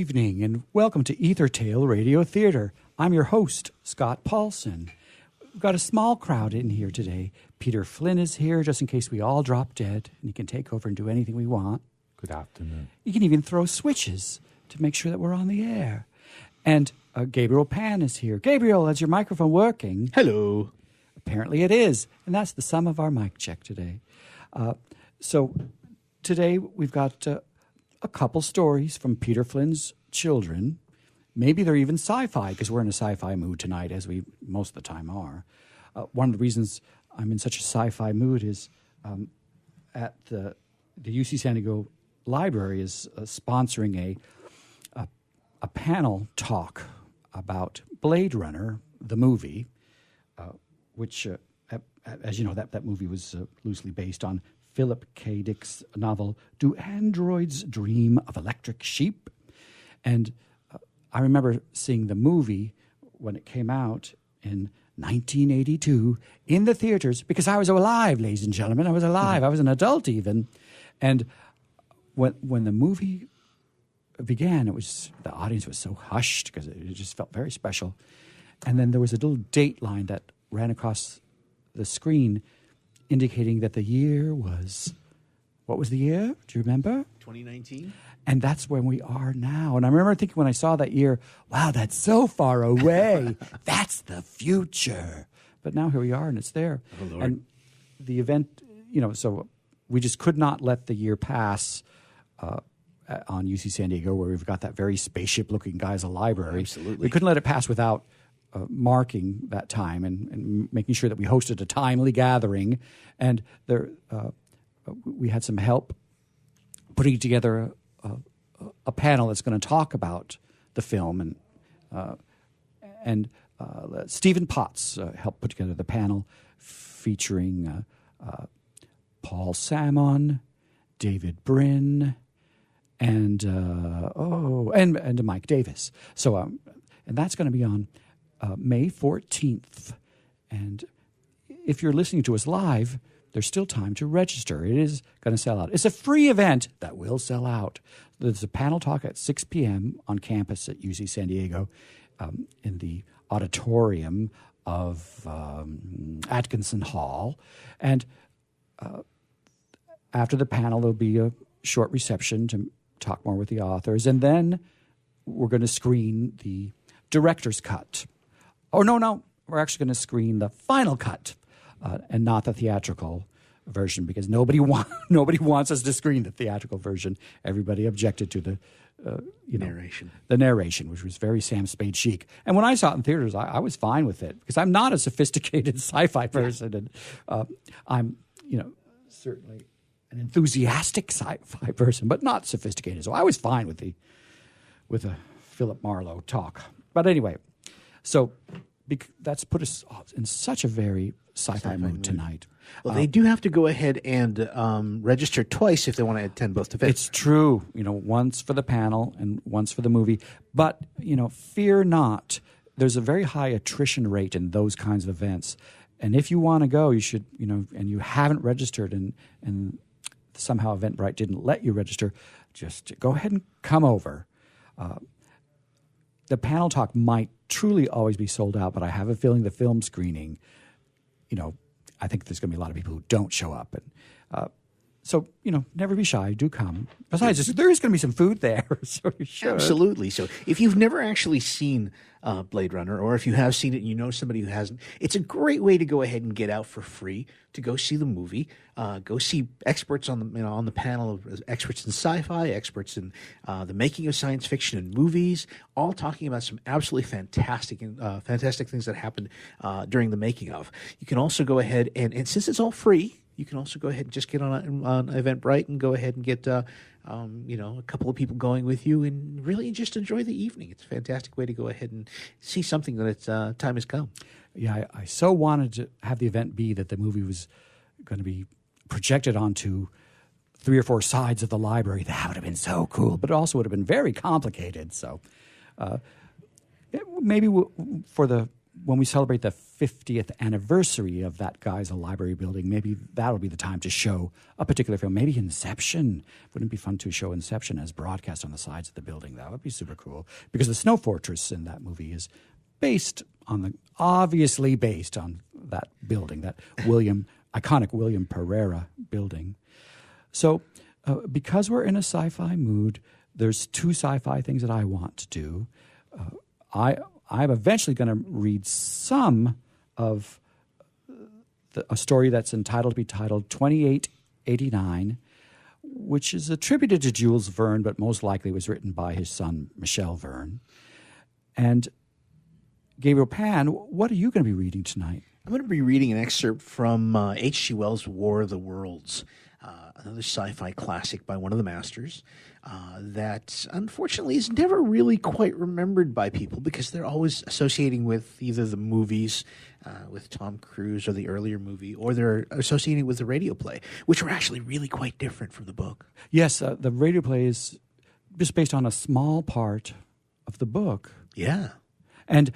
Evening and welcome to Ether Tale Radio Theater. I'm your host, Scott Paulson. We've got a small crowd in here today. Peter Flynn is here just in case we all drop dead, and he can take over and do anything we want. Good afternoon. He can even throw switches to make sure that we're on the air. And Gabriel Pan is here. Gabriel, is your microphone working? Hello. Apparently it is, and that's the sum of our mic check today. So today we've got a couple stories from Peter Flynn's children. Maybe they're even sci-fi, because we're in a sci-fi mood tonight, as we most of the time are. One of the reasons I'm in such a sci-fi mood is at the UC San Diego Library is sponsoring a panel talk about Blade Runner, the movie, which, as you know, that movie was loosely based on Philip K. Dick's novel, Do Androids Dream of Electric Sheep? And I remember seeing the movie when it came out in 1982 in the theaters, because I was alive, ladies and gentlemen. I was alive. I was an adult even. And when the movie began, the audience was so hushed because it just felt very special. And then there was a little dateline that ran across the screen indicating that the year was, what was the year? Do you remember? 2019. And that's when we are now. And I remember thinking when I saw that year, wow, that's so far away. That's the future. But now here we are, and it's there. Oh, Lord. And the event, so we just could not let the year pass on UC San Diego, where we've got that very spaceship-looking guy as a library. Absolutely. We couldn't let it pass without marking that time and making sure that we hosted a timely gathering. And there, we had some help putting together a panel that's going to talk about the film, and Stephen Potts helped put together the panel featuring Paul Salmon, David Brin, and Mike Davis. So and that's going to be on May 14th. And if you're listening to us live, there's still time to register. It is going to sell out. It's a free event that will sell out. There's a panel talk at 6 p.m. on campus at UC San Diego in the auditorium of Atkinson Hall. And after the panel, there'll be a short reception to talk more with the authors. And then we're going to screen the director's cut. Oh, no. We're actually going to screen the final cut. And not the theatrical version, because nobody wants us to screen the theatrical version. Everybody objected to the narration, which was very Sam Spade chic. And when I saw it in theaters, I was fine with it, because I'm not a sophisticated sci-fi person, and I'm certainly an enthusiastic sci-fi person, but not sophisticated. So I was fine with a Philip Marlowe talk. But anyway, so that's put us in such a very sci-fi mood tonight. Well, they do have to go ahead and register twice if they want to attend both events. It's true. Once for the panel and once for the movie. But, fear not. There's a very high attrition rate in those kinds of events. And if you want to go, you should, and you haven't registered and somehow Eventbrite didn't let you register, just go ahead and come over. The panel talk might truly always be sold out, but I have a feeling the film screening, I think there's going to be a lot of people who don't show up. And so, never be shy. Do come. Besides, there is going to be some food there, so you should. Absolutely. So if you've never actually seen Blade Runner, or if you have seen it and you know somebody who hasn't, it's a great way to go ahead and get out for free to go see the movie. Go see experts on the panel of experts in sci-fi, experts in the making of science fiction and movies, all talking about some absolutely fantastic things that happened during the making of. You can also go ahead and since it's all free, you can also go ahead and just get on Eventbrite and go ahead and get a couple of people going with you and really just enjoy the evening. It's a fantastic way to go ahead and see something that its time has come. Yeah, I so wanted to have the event be that the movie was going to be projected onto 3 or 4 sides of the library. That would have been so cool, but it also would have been very complicated. So maybe for the when we celebrate the 50th anniversary of that Geisel Library building, maybe that'll be the time to show a particular film. Maybe Inception. Wouldn't it be fun to show Inception as broadcast on the sides of the building? That would be super cool. Because the Snow Fortress in that movie is obviously based on that building, that iconic William Pereira building. So because we're in a sci-fi mood, there's two sci-fi things that I want to do. I'm eventually going to read some of a story that's to be titled 2889, which is attributed to Jules Verne, but most likely was written by his son, Michel Verne. And Gabriel Pan, what are you going to be reading tonight? I'm going to be reading an excerpt from H.G. Wells' War of the Worlds, another sci-fi classic by one of the masters that unfortunately is never really quite remembered by people because they're always associating with either the movies with Tom Cruise or the earlier movie, or they're associating with the radio play, which are actually really quite different from the book. Yes, the radio play is just based on a small part of the book. Yeah. And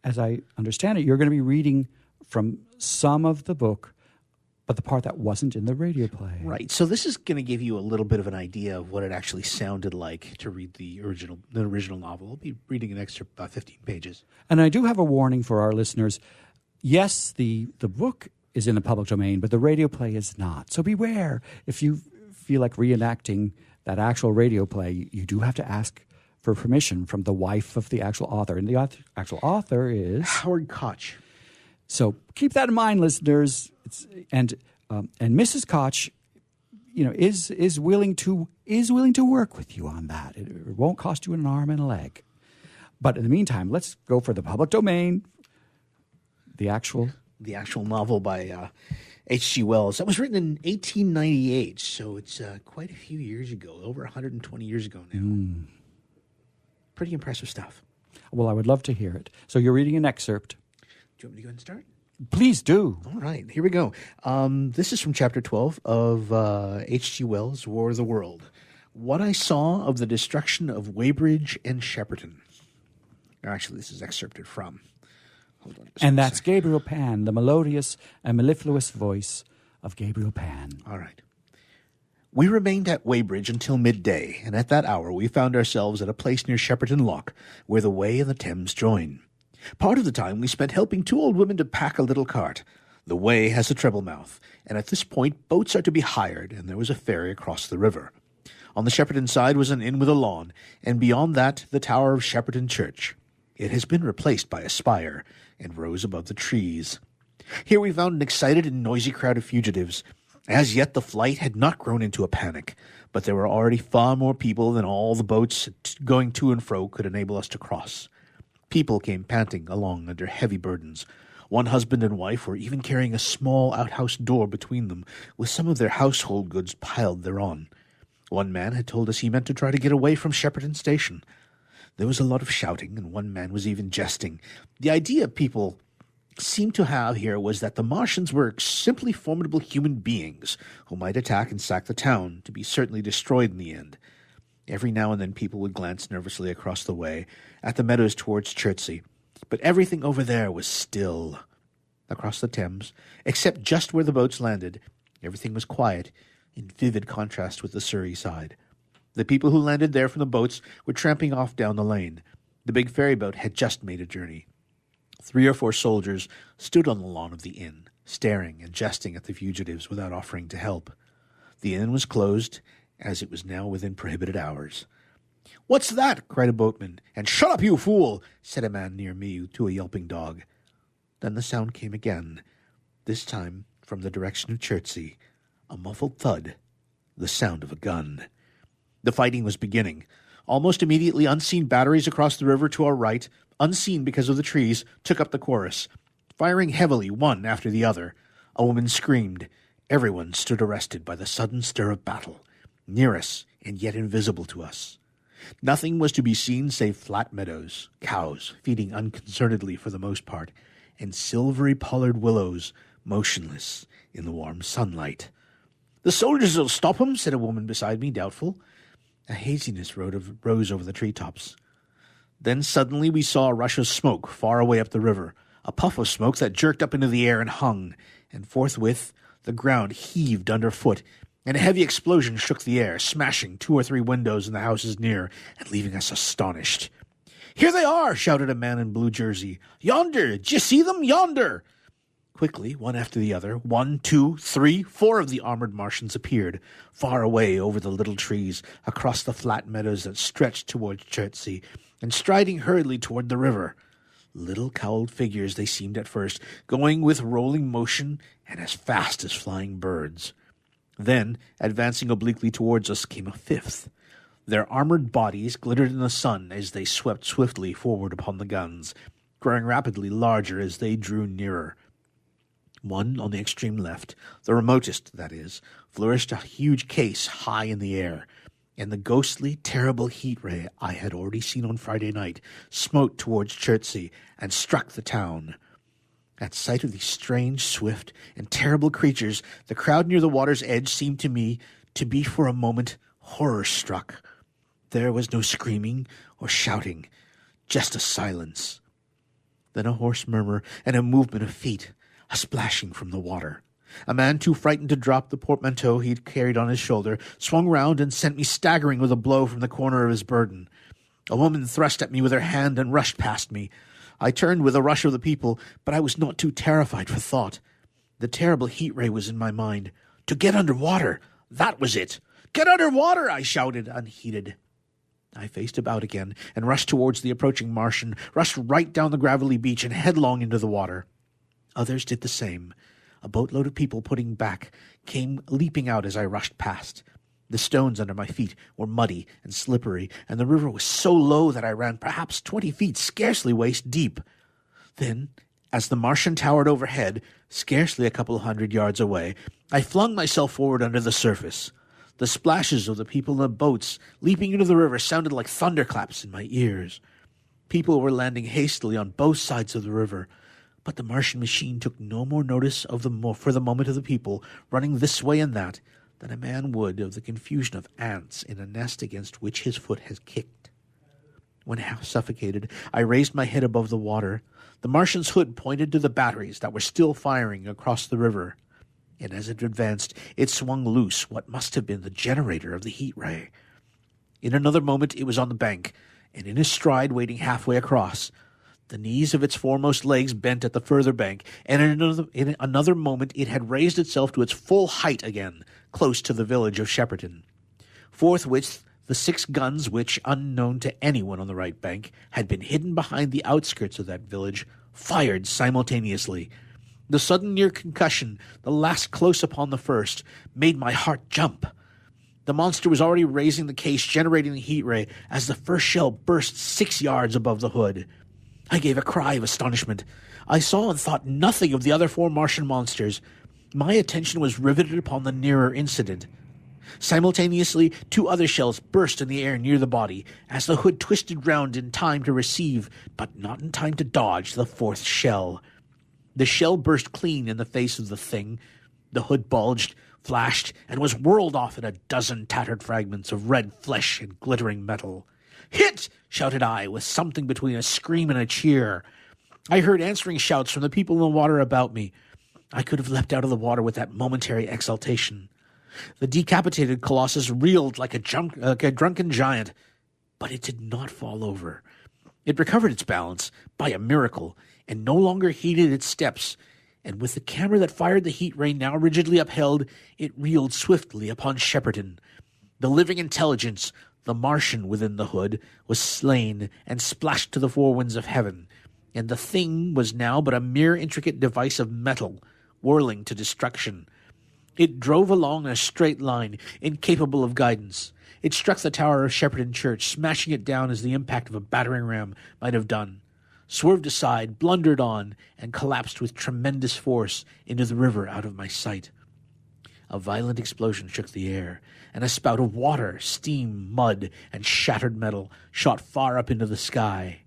as I understand it, you're going to be reading from some of the book, but the part that wasn't in the radio play. Right. So this is going to give you a little bit of an idea of what it actually sounded like to read the original novel. I'll be reading an excerpt about 15 pages. And I do have a warning for our listeners. Yes, the book is in the public domain, but the radio play is not. So beware. If you feel like reenacting that actual radio play, you do have to ask for permission from the wife of the actual author. And the actual author is Howard Koch. So keep that in mind, listeners. And Mrs. Koch, is willing to work with you on that. It won't cost you an arm and a leg. But in the meantime, let's go for the public domain. The actual novel by H.G. Wells. That was written in 1898, so it's quite a few years ago, over 120 years ago now. Pretty impressive stuff. Well, I would love to hear it. So you're reading an excerpt. Do you want me to go ahead and start? Please do. All right, here we go. This is from Chapter 12 of H.G. Wells' War of the World. What I Saw of the Destruction of Weybridge and Shepperton. Actually, this is excerpted from. Hold on. And that's Gabriel Pan, the melodious and mellifluous voice of Gabriel Pan. All right. We remained at Weybridge until midday, and at that hour we found ourselves at a place near Shepperton Lock, where the Wey and the Thames join. Part of the time we spent helping two old women to pack a little cart. The Wey has a treble mouth, and at this point boats are to be hired, and there was a ferry across the river. On the Shepperton side was an inn with a lawn, and beyond that the tower of Shepperton Church. It has been replaced by a spire, and rose above the trees. Here we found an excited and noisy crowd of fugitives. As yet the flight had not grown into a panic, but there were already far more people than all the boats going to and fro could enable us to cross. People came panting along under heavy burdens. One husband and wife were even carrying a small outhouse door between them, with some of their household goods piled thereon. One man had told us he meant to try to get away from Shepperton Station. There was a lot of shouting, and one man was even jesting. The idea people seemed to have here was that the Martians were simply formidable human beings who might attack and sack the town, to be certainly destroyed in the end. Every now and then people would glance nervously across the way, at the meadows towards Chertsey, but everything over there was still. Across the Thames, except just where the boats landed, everything was quiet, in vivid contrast with the Surrey side. The people who landed there from the boats were tramping off down the lane. The big ferryboat had just made a journey. 3 or 4 soldiers stood on the lawn of the inn, staring and jesting at the fugitives without offering to help. The inn was closed, as it was now within prohibited hours. "What's that?" cried a boatman. "And shut up, you fool!" said a man near me to a yelping dog. Then the sound came again, this time from the direction of Chertsey, a muffled thud, the sound of a gun. The fighting was beginning. Almost immediately, unseen batteries across the river to our right, unseen because of the trees, took up the chorus, firing heavily one after the other. A woman screamed. Everyone stood arrested by the sudden stir of battle, near us and yet invisible to us. Nothing was to be seen save flat meadows, cows feeding unconcernedly for the most part, and silvery pollard willows motionless in the warm sunlight. "The soldiers will stop 'em," said a woman beside me, doubtful. A haziness rose over the treetops. Then suddenly we saw a rush of smoke far away up the river, a puff of smoke that jerked up into the air and hung, and forthwith the ground heaved underfoot, and a heavy explosion shook the air, smashing 2 or 3 windows in the houses near, and leaving us astonished. "Here they are!" shouted a man in blue jersey. "Yonder! D'ye see them? Yonder!" Quickly, one after the other, 1, 2, 3, 4 of the armored Martians appeared, far away over the little trees, across the flat meadows that stretched towards Chertsey, and striding hurriedly toward the river. Little cowled figures they seemed at first, going with rolling motion and as fast as flying birds. Then, advancing obliquely towards us, came a 5th. Their armored bodies glittered in the sun as they swept swiftly forward upon the guns, growing rapidly larger as they drew nearer. One on the extreme left, the remotest, that is, flourished a huge case high in the air, and the ghostly, terrible heat ray I had already seen on Friday night smote towards Chertsey and struck the town. At sight of these strange, swift, and terrible creatures, the crowd near the water's edge seemed to me to be for a moment horror-struck. There was no screaming or shouting, just a silence. Then a hoarse murmur and a movement of feet, a splashing from the water. A man too frightened to drop the portmanteau he had carried on his shoulder swung round and sent me staggering with a blow from the corner of his burden. A woman thrust at me with her hand and rushed past me. I turned with a rush of the people, but I was not too terrified for thought. The terrible heat ray was in my mind. To get under water, that was it. "Get under water!" I shouted, unheeded. I faced about again and rushed towards the approaching Martian, rushed right down the gravelly beach and headlong into the water. Others did the same. A boatload of people putting back came leaping out as I rushed past. The stones under my feet were muddy and slippery, and the river was so low that I ran perhaps 20 feet, scarcely waist deep. Then, as the Martian towered overhead, scarcely a couple 100 yards away, I flung myself forward under the surface. The splashes of the people in the boats leaping into the river sounded like thunderclaps in my ears. People were landing hastily on both sides of the river, but the Martian machine took no more notice of for the moment of the people running this way and that than a man would of the confusion of ants in a nest against which his foot has kicked. When half suffocated, I raised my head above the water. The Martian's hood pointed to the batteries that were still firing across the river, and as it advanced, it swung loose what must have been the generator of the heat ray. In another moment it was on the bank, and in a stride waiting halfway across. The knees of its foremost legs bent at the further bank, and in another moment it had raised itself to its full height again, close to the village of Shepperton. Forthwith the 6 guns which, unknown to anyone on the right bank, had been hidden behind the outskirts of that village, fired simultaneously. The sudden near concussion, the last close upon the first, made my heart jump. The monster was already raising the case, generating the heat ray, as the first shell burst 6 yards above the hood. I gave a cry of astonishment. I saw and thought nothing of the other 4 Martian monsters. My attention was riveted upon the nearer incident. Simultaneously, 2 other shells burst in the air near the body, as the hood twisted round in time to receive, but not in time to dodge, the 4th shell. The shell burst clean in the face of the thing. The hood bulged, flashed, and was whirled off in a dozen tattered fragments of red flesh and glittering metal. "Hit!" shouted I, with something between a scream and a cheer. I heard answering shouts from the people in the water about me. I could have leapt out of the water with that momentary exultation. The decapitated colossus reeled like a drunken giant, but it did not fall over. It recovered its balance by a miracle, and no longer heeded its steps, and with the camera that fired the heat ray now rigidly upheld, it reeled swiftly upon Shepperton. The living intelligence, the Martian within the hood, was slain and splashed to the 4 winds of heaven, and the thing was now but a mere intricate device of metal, whirling to destruction. It drove along in a straight line, incapable of guidance. It struck the tower of Shepperton Church, smashing it down as the impact of a battering ram might have done, swerved aside, blundered on, and collapsed with tremendous force into the river out of my sight. A violent explosion shook the air, and a spout of water, steam, mud, and shattered metal shot far up into the sky.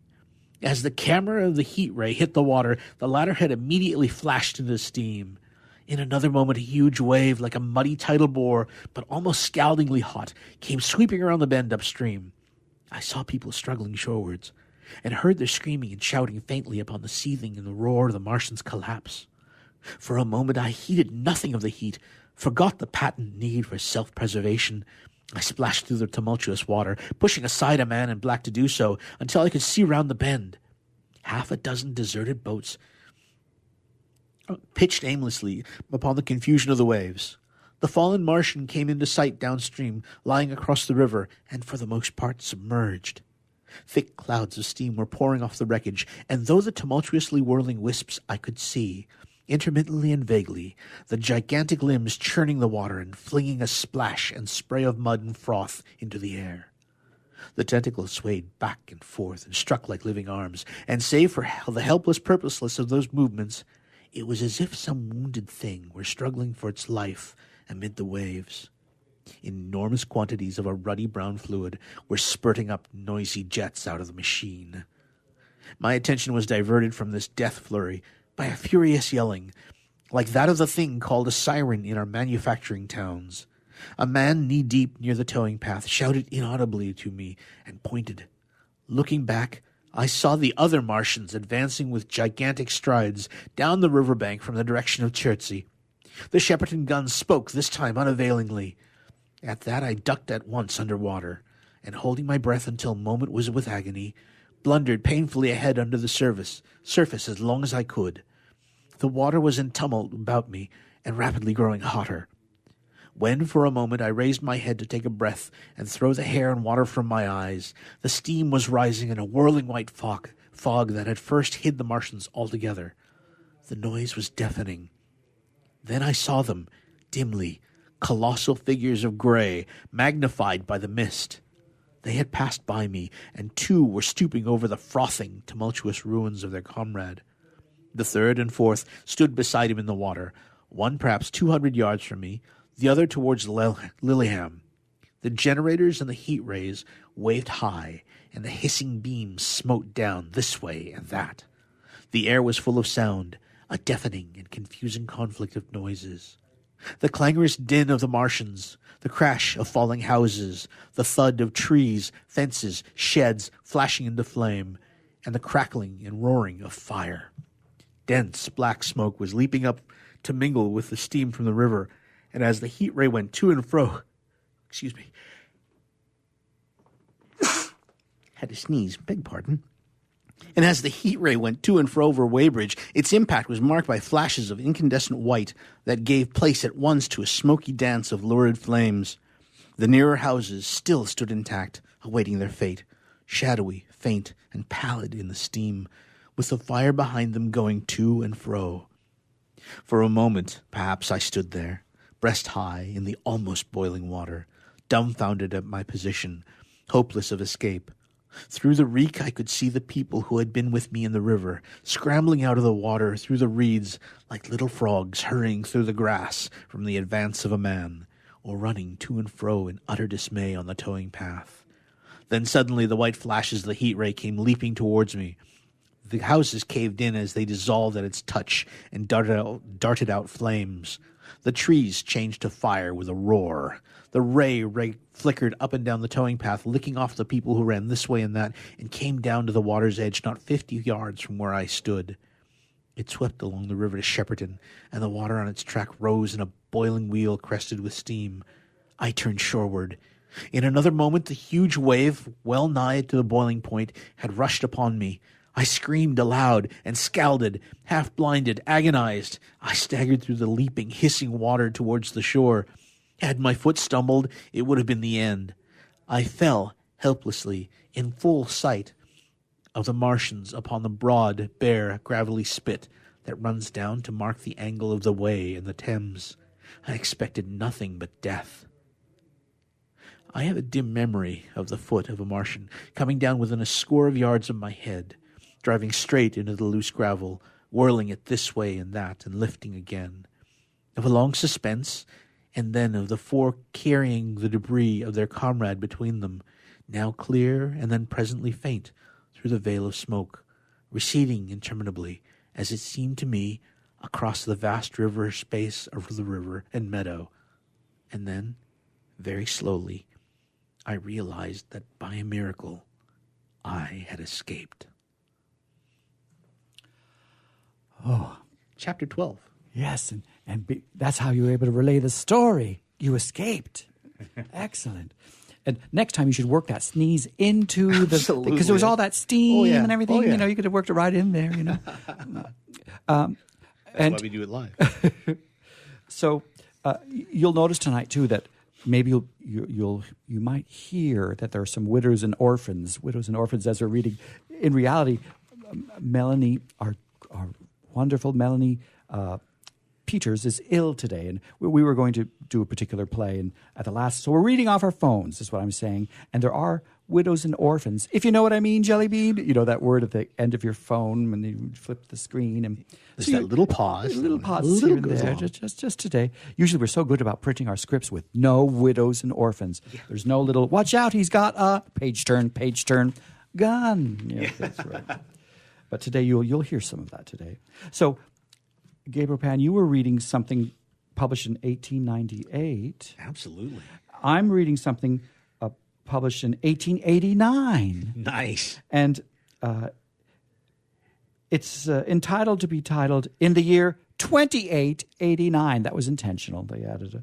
As the camera of the heat ray hit the water, the latter had immediately flashed into steam. In another moment, a huge wave, like a muddy tidal bore, but almost scaldingly hot, came sweeping around the bend upstream. I saw people struggling shorewards. and heard their screaming and shouting faintly upon the seething and the roar of the Martian's collapse. For a moment I heeded nothing of the heat, forgot the patent need for self-preservation. I splashed through the tumultuous water, pushing aside a man in black to do so, until I could see round the bend. Half a dozen deserted boats pitched aimlessly upon the confusion of the waves. The fallen Martian came into sight downstream, lying across the river, and for the most part submerged. Thick clouds of steam were pouring off the wreckage, and though the tumultuously whirling wisps I could see, intermittently and vaguely, the gigantic limbs churning the water and flinging a splash and spray of mud and froth into the air. The tentacles swayed back and forth and struck like living arms, and save for the helpless purposelessness of those movements, it was as if some wounded thing were struggling for its life amid the waves. Enormous quantities of a ruddy brown fluid were spurting up noisy jets out of the machine. My attention was diverted from this death flurry by a furious yelling, like that of the thing called a siren in our manufacturing towns. A man knee-deep near the towing path shouted inaudibly to me and pointed. Looking back, I saw the other Martians advancing with gigantic strides down the riverbank from the direction of Chertsey. The Shepperton guns spoke, this time unavailingly. At that I ducked at once under water, and holding my breath until moment was with agony, blundered painfully ahead under the surface as long as I could. The water was in tumult about me, and rapidly growing hotter. When for a moment I raised my head to take a breath and throw the hair and water from my eyes, the steam was rising in a whirling white fog that had first hid the Martians altogether. The noise was deafening. Then I saw them, dimly, colossal figures of gray, magnified by the mist. They had passed by me, and two were stooping over the frothing, tumultuous ruins of their comrade. The third and fourth stood beside him in the water, one perhaps 200 yards from me, the other towards Lillehamn. The generators and the heat rays waved high, and the hissing beams smote down this way and that. The air was full of sound, a deafening and confusing conflict of noises. The clangorous din of the Martians, the crash of falling houses, the thud of trees, fences, sheds flashing into flame, and the crackling and roaring of fire. Dense black smoke was leaping up to mingle with the steam from the river, and as the heat ray went to and fro, had to sneeze, beg pardon. And as the heat ray went to and fro over Weybridge, its impact was marked by flashes of incandescent white that gave place at once to a smoky dance of lurid flames. The nearer houses still stood intact, awaiting their fate, shadowy, faint, and pallid in the steam, with the fire behind them going to and fro. For a moment, perhaps, I stood there, breast high in the almost boiling water, dumbfounded at my position, hopeless of escape. Through the reek I could see the people who had been with me in the river, scrambling out of the water through the reeds like little frogs hurrying through the grass from the advance of a man, or running to and fro in utter dismay on the towing path. Then suddenly the white flashes of the heat ray came leaping towards me. The houses caved in as they dissolved at its touch and darted out flames. The trees changed to fire with a roar. The ray flickered up and down the towing path, licking off the people who ran this way and that, and came down to the water's edge not 50 yards from where I stood. It swept along the river to Shepperton, and the water on its track rose in a boiling wheel crested with steam. I turned shoreward. In another moment the huge wave, well nigh to the boiling point, had rushed upon me. I screamed aloud and scalded, half-blinded, agonized. I staggered through the leaping, hissing water towards the shore. Had my foot stumbled, it would have been the end. I fell helplessly, in full sight of the Martians, upon the broad, bare, gravelly spit that runs down to mark the angle of the Wey and the Thames. I expected nothing but death. I have a dim memory of the foot of a Martian coming down within a score of yards of my head, driving straight into the loose gravel, whirling it this way and that, and lifting again. Of a long suspense, and then of the four carrying the debris of their comrade between them, now clear and then presently faint through the veil of smoke, receding interminably, as it seemed to me, across the vast river space of the river and meadow. And then, very slowly, I realized that by a miracle, I I had escaped. Oh, Chapter 12. yes, and that's how you were able to relay the story. You escaped. Excellent. And next time you should work that sneeze into the... Absolutely. Because there was all that steam yeah. and everything. Oh, yeah. You know, you could have worked it right in there, you know. That's why we do it live. So you'll notice tonight, too, that maybe you might hear that there are some widows and orphans as we're reading. In reality, Melanie, our wonderful Melanie Peters, is ill today, and we were going to do a particular play, and at the last, so we're reading off our phones, is what I'm saying, and there are widows and orphans, if you know what I mean, Jelly Bean. You know that word at the end of your phone when you flip the screen, and There's that little pause. Little pauses here and there, just today. Usually we're so good about printing our scripts with no widows and orphans. Yeah. There's no little, watch out, he's got a page turn, gun. Yes, that's right. But today you'll hear some of that today. So, Gabriel Pan, you were reading something published in 1898. Absolutely. I'm reading something published in 1889. Nice. And it's entitled to be titled in the year 2889. That was intentional. They had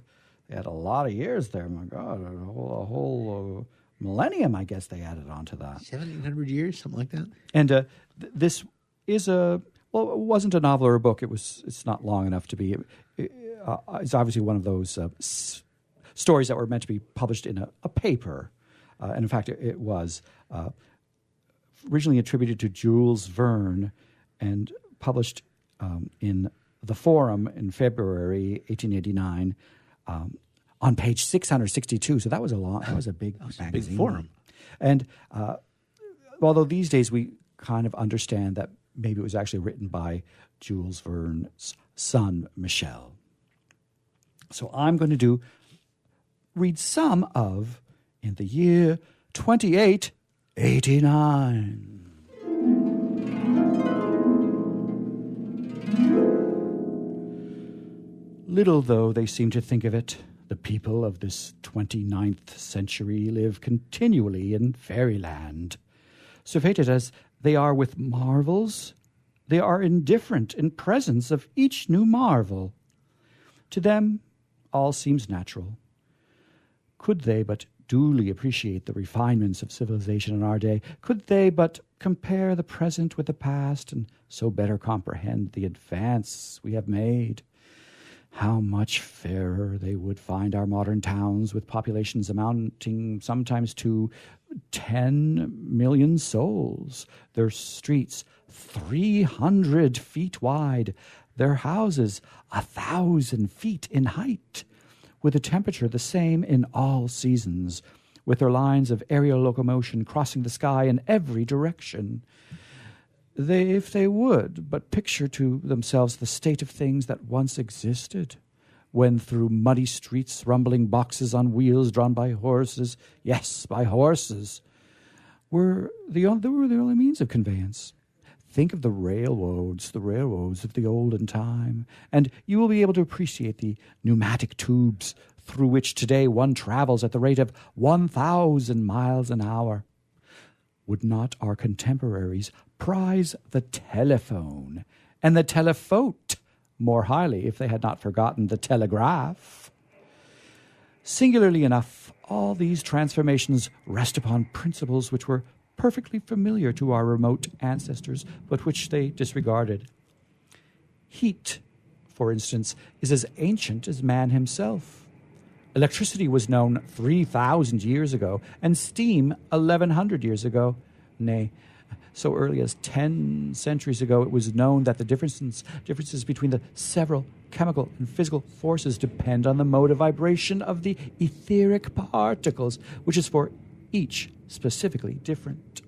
a lot of years there. My God, a whole millennium, I guess they added on to that. 1,700 years, something like that. And this is well, it wasn't a novel or a book. It's not long enough to be. It's obviously one of those stories that were meant to be published in a paper. And in fact, it was originally attributed to Jules Verne and published in the Forum in February 1889 on page 662. So that was a big magazine. Big Forum. And although these days we kind of understand that maybe it was actually written by Jules Verne's son, Michel. So I'm going to read some of In the Year 2889. Little though they seem to think of it, the people of this 29th century live continually in fairyland. Surfeited as they are with marvels, they are indifferent in presence of each new marvel. To them, all seems natural. Could they but duly appreciate the refinements of civilization in our day, could they but compare the present with the past and so better comprehend the advance we have made, how much fairer they would find our modern towns with populations amounting sometimes to 10 million souls, their streets 300 feet wide, their houses 1,000 feet in height, with a temperature the same in all seasons, with their lines of aerial locomotion crossing the sky in every direction. If they would but picture to themselves the state of things that once existed, when through muddy streets rumbling boxes on wheels drawn by horses, yes, by horses, were the only means of conveyance. Think of the railroads of the olden time, and you will be able to appreciate the pneumatic tubes through which today one travels at the rate of 1,000 miles an hour. Would not our contemporaries prize the telephone and the telephote more highly if they had not forgotten the telegraph? Singularly enough, all these transformations rest upon principles which were perfectly familiar to our remote ancestors, but which they disregarded. Heat, for instance, is as ancient as man himself. Electricity was known 3,000 years ago, and steam 1,100 years ago. Nay, so early as 10 centuries ago, it was known that the differences between the several chemical and physical forces depend on the mode of vibration of the etheric particles, which is for each specifically different.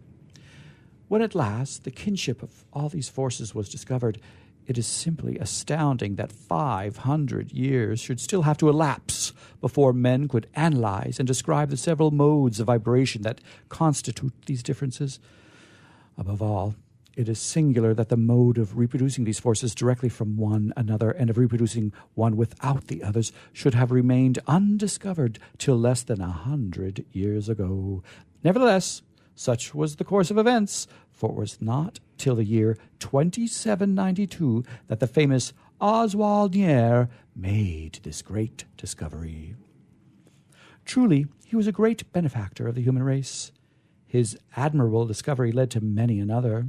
When at last the kinship of all these forces was discovered, it is simply astounding that 500 years should still have to elapse before men could analyze and describe the several modes of vibration that constitute these differences. Above all, it is singular that the mode of reproducing these forces directly from one another and of reproducing one without the others should have remained undiscovered till less than 100 years ago. Nevertheless, Such was the course of events, for it was not till the year 2792 that the famous Oswald Nier made this great discovery. Truly, he was a great benefactor of the human race. His admirable discovery led to many another.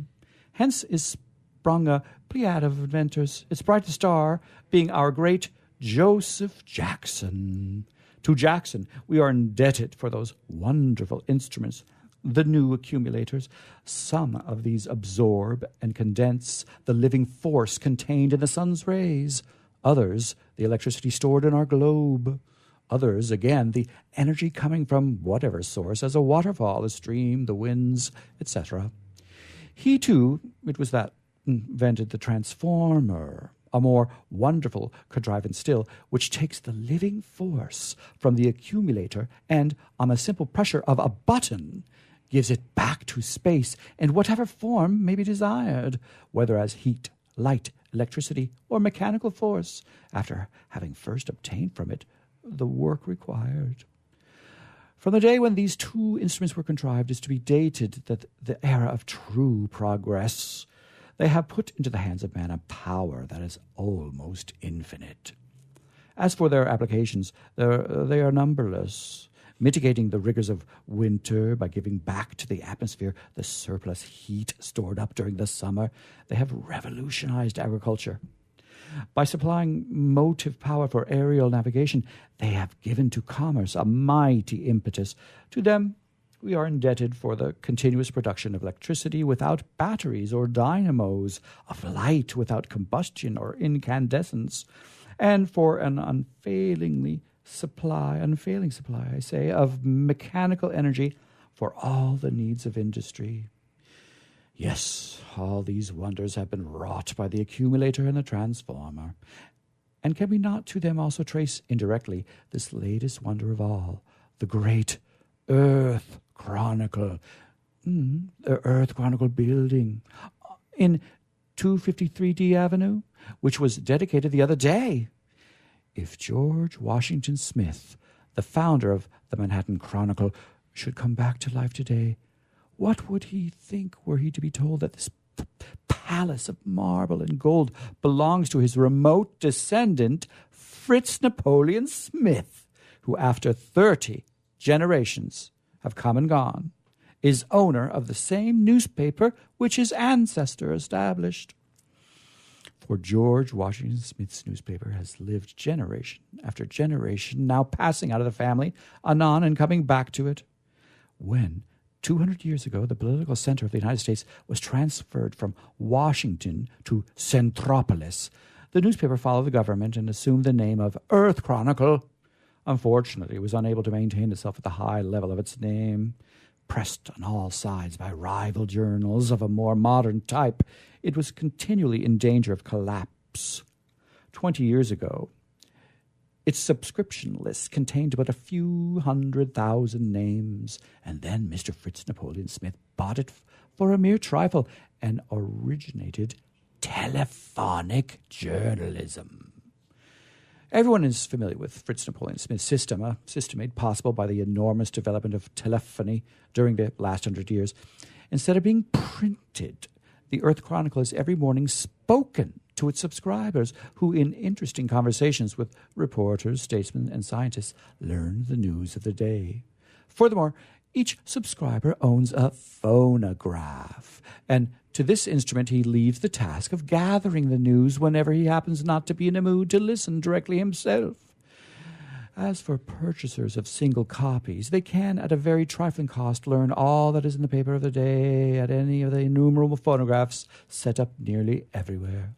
Hence is sprung a pleiad of inventors, its brightest star being our great Joseph Jackson. To Jackson we are indebted for those wonderful instruments, the new accumulators. Some of these absorb and condense the living force contained in the sun's rays. Others, the electricity stored in our globe. Others, again, the energy coming from whatever source, as a waterfall, a stream, the winds, etc. He, too, it was that invented the transformer, a more wonderful contrivance still, which takes the living force from the accumulator and, on the simple pressure of a button, gives it back to space in whatever form may be desired, whether as heat, light, electricity, or mechanical force, after having first obtained from it the work required. From the day when these two instruments were contrived is to be dated that the era of true progress. They have put into the hands of man a power that is almost infinite. As for their applications, they are numberless, mitigating the rigors of winter by giving back to the atmosphere the surplus heat stored up during the summer. They have revolutionized agriculture. By supplying motive power for aerial navigation, they have given to commerce a mighty impetus. To them we are indebted for the continuous production of electricity without batteries or dynamos, of light without combustion or incandescence, and for an unfailing supply, I say, of mechanical energy for all the needs of industry. Yes, all these wonders have been wrought by the accumulator and the transformer. And can we not to them also trace indirectly this latest wonder of all, the great Earth Chronicle, the Earth Chronicle building in 253D Avenue, which was dedicated the other day? If George Washington Smith, the founder of the Manhattan Chronicle, should come back to life today, what would he think were he to be told that this palace of marble and gold belongs to his remote descendant, Fritz Napoleon Smith, who after 30 generations have come and gone, is owner of the same newspaper which his ancestor established? For George Washington Smith's newspaper has lived generation after generation, now passing out of the family, anon and coming back to it. When 200 years ago, the political center of the United States was transferred from Washington to Centropolis, the newspaper followed the government and assumed the name of Earth Chronicle. Unfortunately, it was unable to maintain itself at the high level of its name. Pressed on all sides by rival journals of a more modern type, it was continually in danger of collapse. 20 years ago, its subscription list contained but a few 100,000 names, and then Mr. Fritz Napoleon Smith bought it for a mere trifle and originated telephonic journalism. Everyone is familiar with Fritz Napoleon Smith's system, a system made possible by the enormous development of telephony during the last 100 years. Instead of being printed, the Earth Chronicle is every morning spoken to its subscribers, who in interesting conversations with reporters, statesmen, and scientists learn the news of the day. Furthermore, each subscriber owns a phonograph, and to this instrument he leaves the task of gathering the news whenever he happens not to be in a mood to listen directly himself. As for purchasers of single copies, they can, at a very trifling cost, learn all that is in the paper of the day at any of the innumerable phonographs set up nearly everywhere.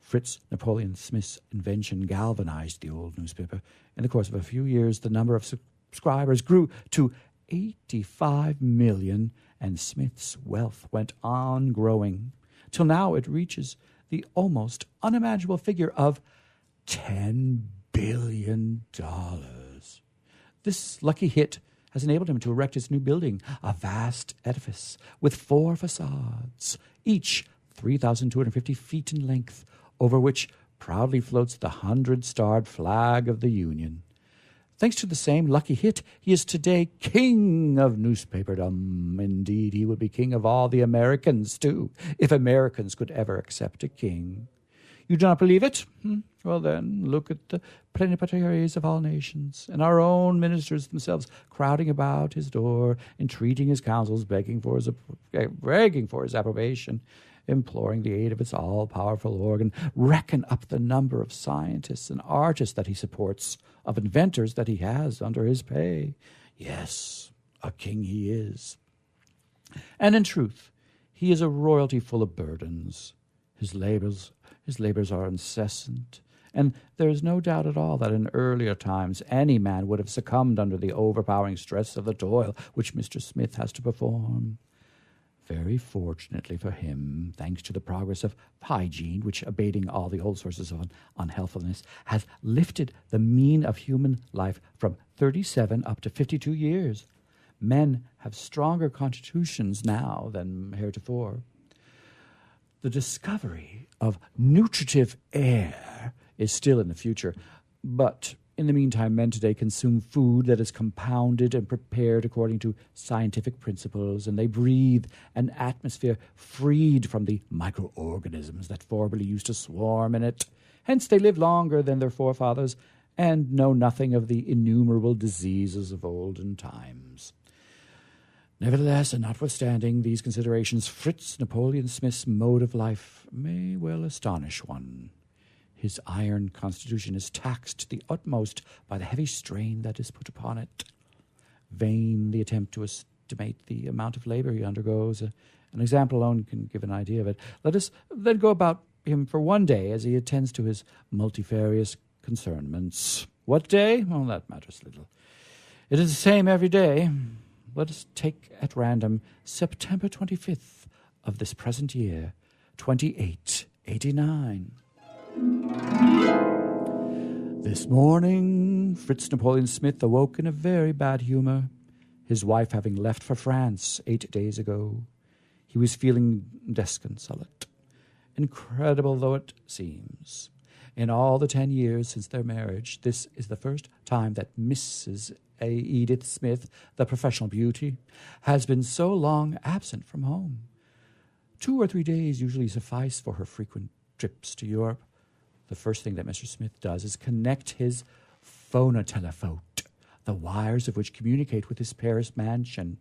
Fritz Napoleon Smith's invention galvanized the old newspaper. In the course of a few years, the number of subscribers grew to 85 million, and Smith's wealth went on growing, till now it reaches the almost unimaginable figure of $10 billion. This lucky hit has enabled him to erect his new building, a vast edifice with 4 facades, each 3,250 feet in length, over which proudly floats the 100-starred flag of the Union. Thanks to the same lucky hit, he is today king of newspaperdom. Indeed, he would be king of all the Americans, too, if Americans could ever accept a king. You do not believe it? Well, then, look at the plenipotentiaries of all nations, and our own ministers themselves crowding about his door, entreating his counsels, begging for his approbation, imploring the aid of its all-powerful organ. Reckon up the number of scientists and artists that he supports, of inventors that he has under his pay. Yes, a king he is. And in truth, he is a royalty full of burdens. His labors are incessant, and there is no doubt at all that in earlier times any man would have succumbed under the overpowering stress of the toil which Mr. Smith has to perform. Very fortunately for him, thanks to the progress of hygiene, which, abating all the old sources of unhealthfulness, has lifted the mean of human life from 37 up to 52 years. Men have stronger constitutions now than heretofore. The discovery of nutritive air is still in the future, but in the meantime, men today consume food that is compounded and prepared according to scientific principles, and they breathe an atmosphere freed from the microorganisms that formerly used to swarm in it. Hence they live longer than their forefathers and know nothing of the innumerable diseases of olden times. Nevertheless, and notwithstanding these considerations, Fritz Napoleon Smith's mode of life may well astonish one. His iron constitution is taxed to the utmost by the heavy strain that is put upon it. Vain the attempt to estimate the amount of labor he undergoes. An example alone can give an idea of it. Let us then go about him for one day as he attends to his multifarious concernments. What day? Well, that matters little. It is the same every day. Let us take at random September 25th of this present year, 2889. This morning, Fritz Napoleon Smith awoke in a very bad humor, his wife having left for France 8 days ago. He was feeling disconsolate. Incredible though it seems, in all the 10 years since their marriage, this is the first time that Mrs. Edith Smith, the professional beauty, has been so long absent from home. 2 or 3 days usually suffice for her frequent trips to Europe. The first thing that Mr. Smith does is connect his phonotelephone, the wires of which communicate with his Paris mansion.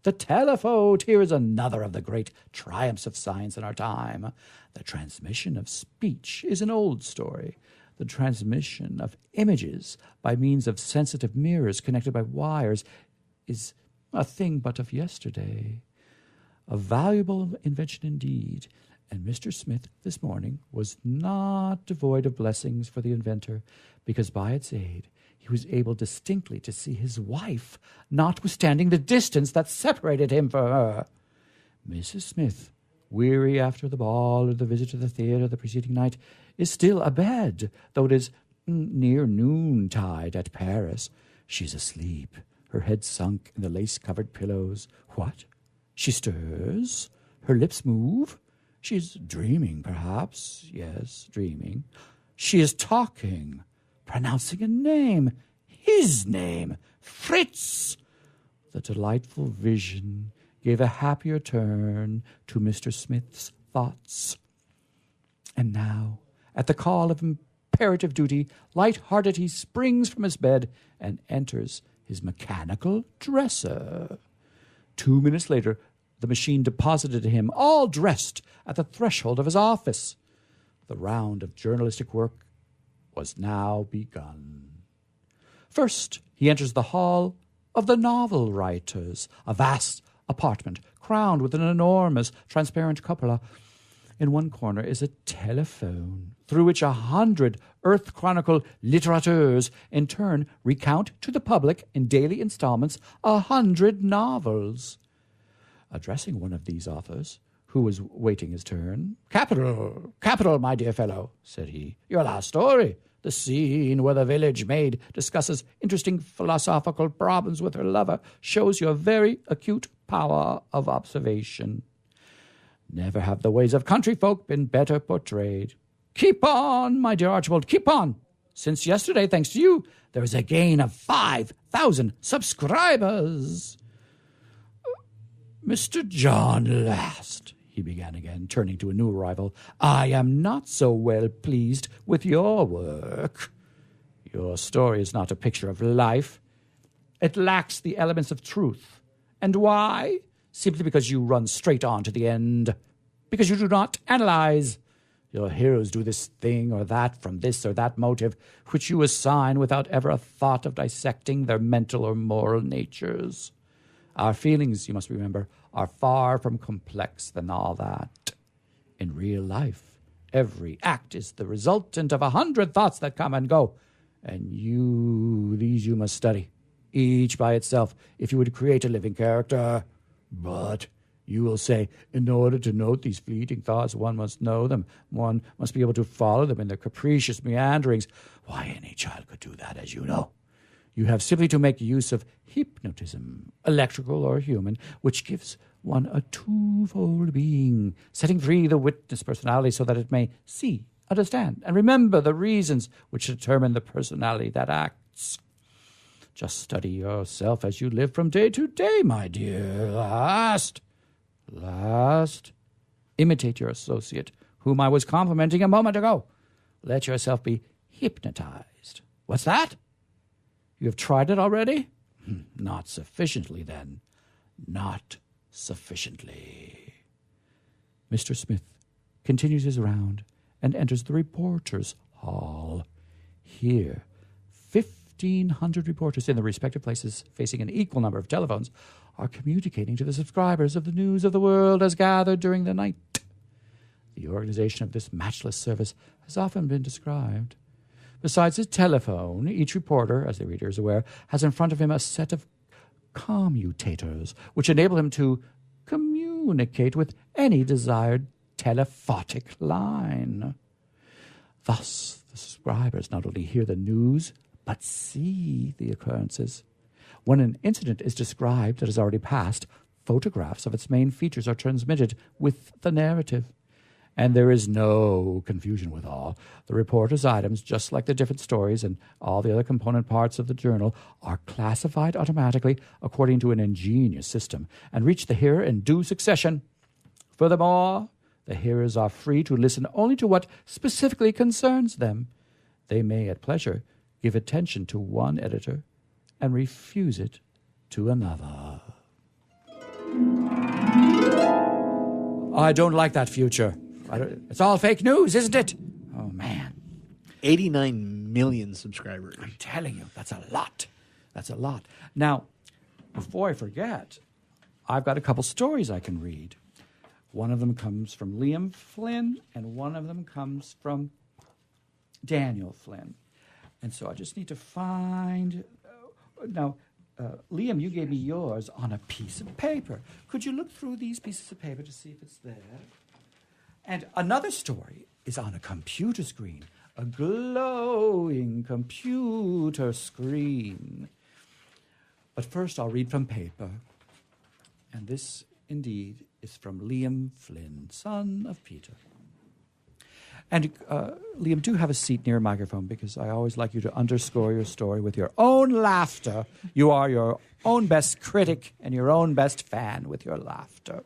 The telephone, here is another of the great triumphs of science in our time. The transmission of speech is an old story. The transmission of images by means of sensitive mirrors connected by wires is a thing but of yesterday. A valuable invention indeed, and Mr. Smith this morning was not devoid of blessings for the inventor, because by its aid he was able distinctly to see his wife, notwithstanding the distance that separated him from her. Mrs. Smith, weary after the ball or the visit to the theatre the preceding night, is still abed, though it is near noontide at Paris. She is asleep, her head sunk in the lace-covered pillows. What? She stirs? Her lips move? She is dreaming, perhaps. Yes, dreaming. She is talking, pronouncing a name, his name, Fritz. The delightful vision gave a happier turn to Mr. Smith's thoughts. And now, at the call of imperative duty, light-hearted he springs from his bed and enters his mechanical dresser. 2 minutes later, the machine deposited him, all dressed, at the threshold of his office. The round of journalistic work was now begun. First, he enters the hall of the novel writers, a vast apartment crowned with an enormous transparent cupola. In one corner is a telephone, through which 100 Earth Chronicle littérateurs in turn recount to the public in daily installments 100 novels. Addressing one of these authors, who was waiting his turn, "Capital, capital, my dear fellow," said he. "Your last story, the scene where the village maid discusses interesting philosophical problems with her lover, shows your very acute power of observation. Never have the ways of country folk been better portrayed. Keep on, my dear Archibald, keep on. Since yesterday, thanks to you, there is a gain of 5,000 subscribers. Mr. John Last, he began again, turning to a new arrival, I am not so well pleased with your work. Your story is not a picture of life. It lacks the elements of truth. And why? Simply because you run straight on to the end. Because you do not analyze. Your heroes do this thing or that from this or that motive, which you assign without ever a thought of dissecting their mental or moral natures. Our feelings, you must remember, are far from complex than all that. In real life, every act is the resultant of 100 thoughts that come and go. And these you must study, each by itself, if you would create a living character. But you will say, in order to note these fleeting thoughts, one must know them. One must be able to follow them in their capricious meanderings. Why, any child could do that, as you know. You have simply to make use of hypnotism, electrical or human, which gives one a twofold being, setting free the witness personality so that it may see, understand, and remember the reasons which determine the personality that acts. Just study yourself as you live from day to day, my dear. Last. Imitate your associate, whom I was complimenting a moment ago. Let yourself be hypnotized. What's that? You have tried it already? Not sufficiently, then. Not sufficiently. Mr. Smith continues his round and enters the reporters' hall. Here, 1,500 reporters in their respective places, facing an equal number of telephones, are communicating to the subscribers of the news of the world as gathered during the night. The organization of this matchless service has often been described. Besides his telephone, each reporter, as the reader is aware, has in front of him a set of commutators, which enable him to communicate with any desired telephotic line. Thus, the subscribers not only hear the news, but see the occurrences. When an incident is described that has already passed, photographs of its main features are transmitted with the narrative. And there is no confusion withal. The reporter's items, just like the different stories and all the other component parts of the journal, are classified automatically according to an ingenious system and reach the hearer in due succession. Furthermore, the hearers are free to listen only to what specifically concerns them. They may, at pleasure, give attention to one editor and refuse it to another. I don't like that future. It's all fake news, isn't it? Oh, man. 89 million subscribers. I'm telling you, that's a lot. That's a lot. Now, before I forget, I've got a couple stories I can read. One of them comes from Liam Flynn, and one of them comes from Daniel Flynn. And so I just need to find... Liam, you gave me yours on a piece of paper. Could you look through these pieces of paper to see if it's there? And another story is on a computer screen, a glowing computer screen. But first I'll read from paper. And this, indeed, is from Liam Flynn, son of Peter. And Liam, do have a seat near a microphone because I always like you to underscore your story with your own laughter. You are your own best critic and your own best fan with your laughter.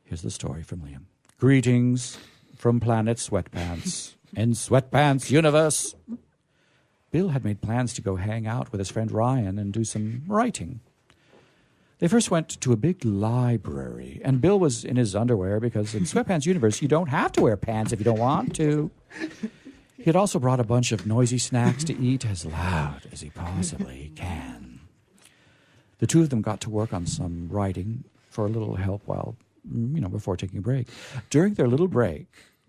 Here's the story from Liam. Greetings from Planet Sweatpants in Sweatpants Universe. Bill had made plans to go hang out with his friend Ryan and do some writing. They first went to a big library, and Bill was in his underwear because in Sweatpants Universe, you don't have to wear pants if you don't want to. He had also brought a bunch of noisy snacks to eat as loud as he possibly can. The two of them got to work on some writing for a little help before taking a break. During their little break,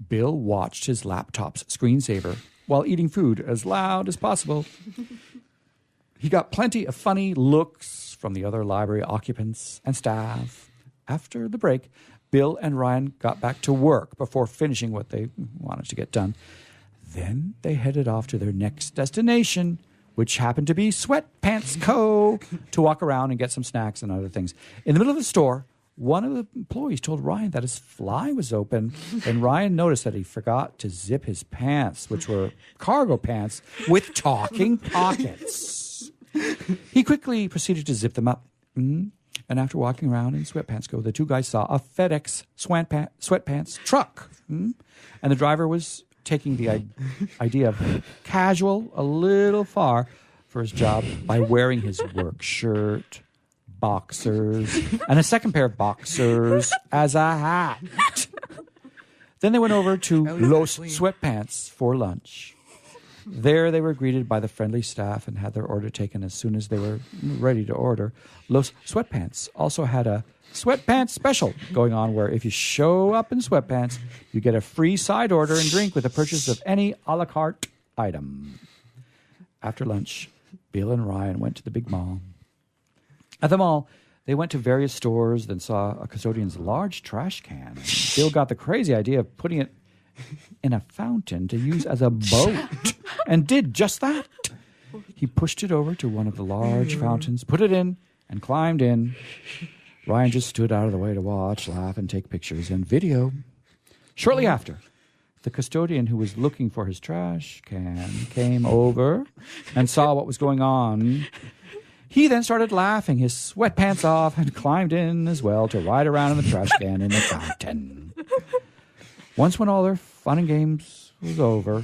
Bill watched his laptop's screensaver while eating food as loud as possible. He got plenty of funny looks from the other library occupants and staff. After the break, Bill and Ryan got back to work before finishing what they wanted to get done. Then they headed off to their next destination, which happened to be Sweatpants Co., to walk around and get some snacks and other things. In the middle of the store, one of the employees told Ryan that his fly was open, and Ryan noticed that he forgot to zip his pants, which were cargo pants with talking pockets. He quickly proceeded to zip them up. And after walking around in sweatpants the two guys saw a FedEx sweatpants truck. And the driver was taking the idea of casual a little far for his job by wearing his work shirt, boxers, and a second pair of boxers as a hat. Then they went over to Los Sweatpants for lunch. There they were greeted by the friendly staff and had their order taken as soon as they were ready to order. Los Sweatpants also had a sweatpants special going on where if you show up in sweatpants, you get a free side order and drink with the purchase of any a la carte item. After lunch, Bill and Ryan went to the big mall. At the mall, they went to various stores, then saw a custodian's large trash can. Bill got the crazy idea of putting it in a fountain to use as a boat, and did just that. He pushed it over to one of the large fountains, put it in, and climbed in. Ryan just stood out of the way to watch, laugh, and take pictures and video. Shortly after, the custodian who was looking for his trash can came over and saw what was going on. He then started laughing his sweatpants off and climbed in as well to ride around in the trash can in the fountain. Once when all their fun and games was over,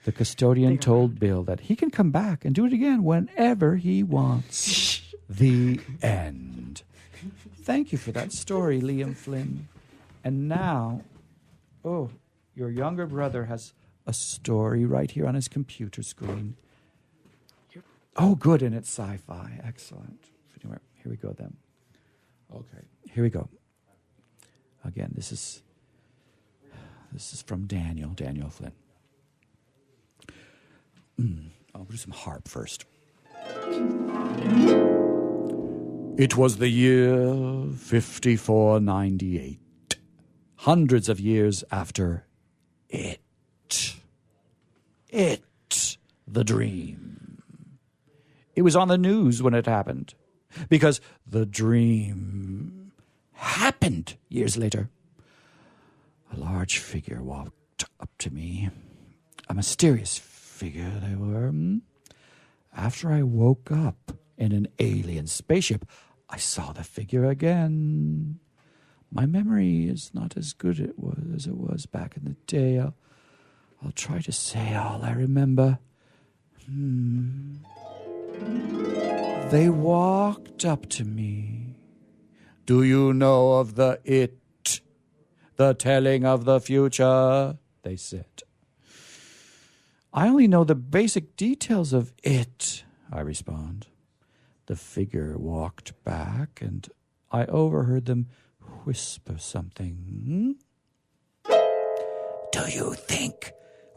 the custodian told Bill that he can come back and do it again whenever he wants. The end. Thank you for that story, Liam Flynn. And now, your younger brother has a story right here on his computer screen. Oh, good, and it's sci-fi. Excellent. Here we go then. Okay, here we go. Again, this is from Daniel Flynn. I'll do some harp first. It was the year 5498, hundreds of years after It, the dream. It was on the news when it happened, because the dream happened years later. A large figure walked up to me. A mysterious figure they were. After I woke up in an alien spaceship, I saw the figure again. My memory is not as good as it was back in the day. I'll try to say all I remember. They walked up to me. Do you know of the it? The telling of the future, they said. I only know the basic details of it, I respond. The figure walked back, and I overheard them whisper something. Do you think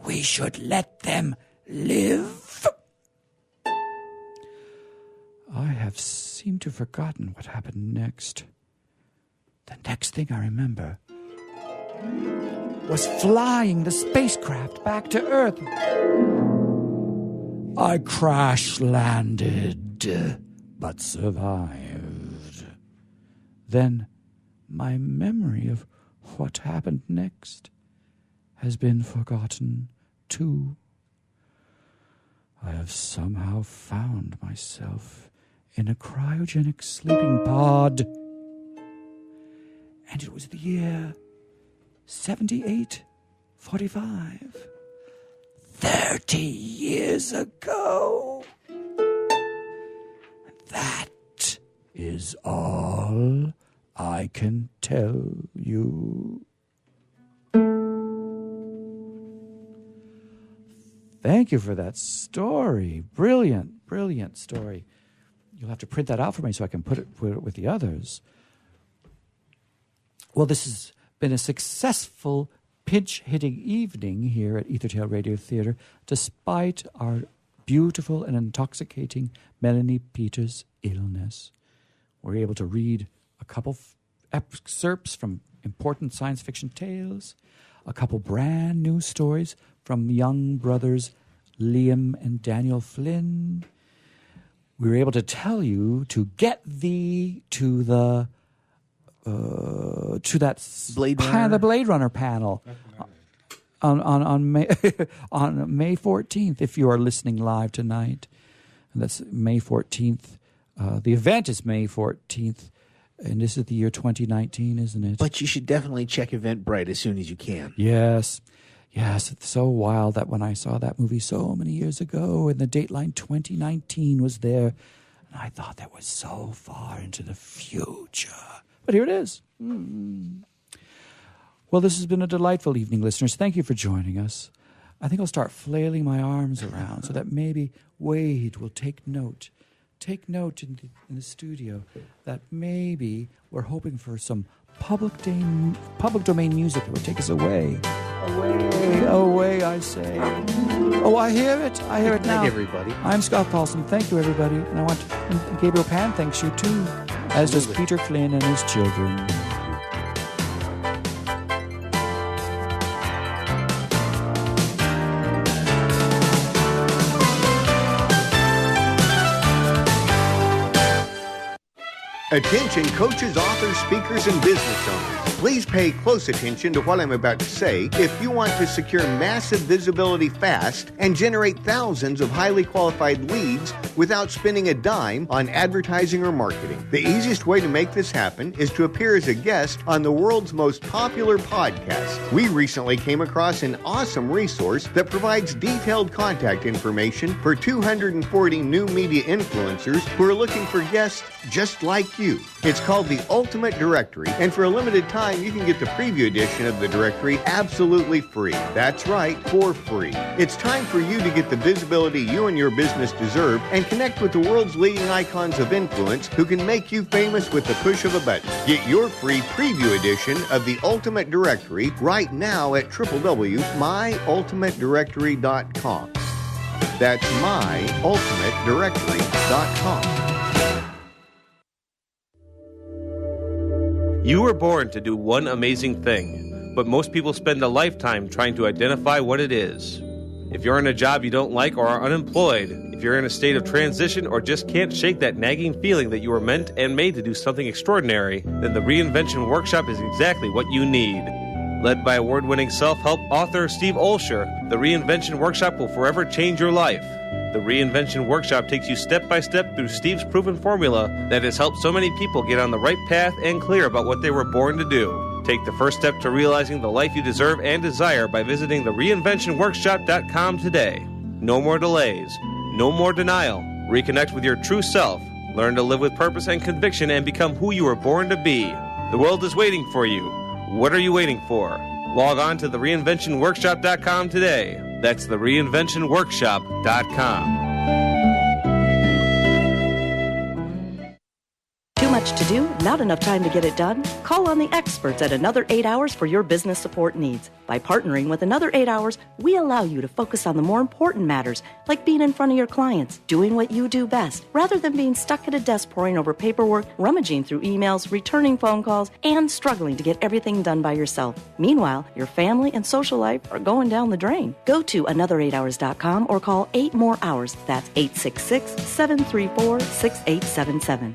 we should let them live? I have seemed to have forgotten what happened next. The next thing I remember was flying the spacecraft back to Earth. I crash-landed, but survived. Then my memory of what happened next has been forgotten, too. I have somehow found myself in a cryogenic sleeping pod. And it was the year 7845. 30 years ago. That is all I can tell you. Thank you for that story. Brilliant, brilliant story. You'll have to print that out for me so I can put it with the others. Well, this has been a successful pinch-hitting evening here at Ethertail Radio Theatre, despite our beautiful and intoxicating Melanie Peters' illness. We're able to read a couple excerpts from important science fiction tales, a couple brand new stories from young brothers Liam and Daniel Flynn. We were able to tell you to get thee to the to that Blade Runner. the Blade Runner panel on May on May 14th. If you are listening live tonight, and that's May 14th. The event is May 14th, and this is the year 2019, isn't it? But you should definitely check Eventbrite as soon as you can. Yes. It's so wild that when I saw that movie so many years ago, and the dateline 2019 was there, and I thought that was so far into the future. But here it is. Well, this has been a delightful evening, listeners. Thank you for joining us. I think I'll start flailing my arms around so that maybe Wade will take note. Take note in the studio that maybe we're hoping for some public domain music that would take us away. Away, I say. Oh, I hear it now. Thank everybody. I'm Scott Paulson. Thank you, everybody. And and Gabriel Pan thanks you, too. As does Peter Flynn and his children. Attention coaches, authors, speakers, and business owners. Please pay close attention to what I'm about to say if you want to secure massive visibility fast and generate thousands of highly qualified leads without spending a dime on advertising or marketing. The easiest way to make this happen is to appear as a guest on the world's most popular podcast. We recently came across an awesome resource that provides detailed contact information for 240 new media influencers who are looking for guests just like you. It's called the Ultimate Directory, and for a limited time, you can get the preview edition of the directory absolutely free. That's right, for free. It's time for you to get the visibility you and your business deserve and connect with the world's leading icons of influence who can make you famous with the push of a button. Get your free preview edition of the Ultimate Directory right now at www.myultimatedirectory.com. That's myultimatedirectory.com. You were born to do one amazing thing, but most people spend a lifetime trying to identify what it is. If you're in a job you don't like or are unemployed, if you're in a state of transition or just can't shake that nagging feeling that you were meant and made to do something extraordinary, then the Reinvention Workshop is exactly what you need. Led by award-winning self-help author Steve Olsher, the Reinvention Workshop will forever change your life. The Reinvention Workshop takes you step by step through Steve's proven formula that has helped so many people get on the right path and clear about what they were born to do. Take the first step to realizing the life you deserve and desire by visiting the reinventionworkshop.com today. No more delays. No more denial. Reconnect with your true self. Learn to live with purpose and conviction and become who you were born to be. The world is waiting for you. What are you waiting for? Log on to the reinventionworkshop.com today. That's the reinventionworkshop.com. Too much to do? Not enough time to get it done? Call on the experts at Another 8 Hours for your business support needs. By partnering with Another 8 Hours, we allow you to focus on the more important matters, like being in front of your clients, doing what you do best, rather than being stuck at a desk poring over paperwork, rummaging through emails, returning phone calls, and struggling to get everything done by yourself. Meanwhile, your family and social life are going down the drain. Go to another8hours.com or call 8 more hours. That's 866-734-6877.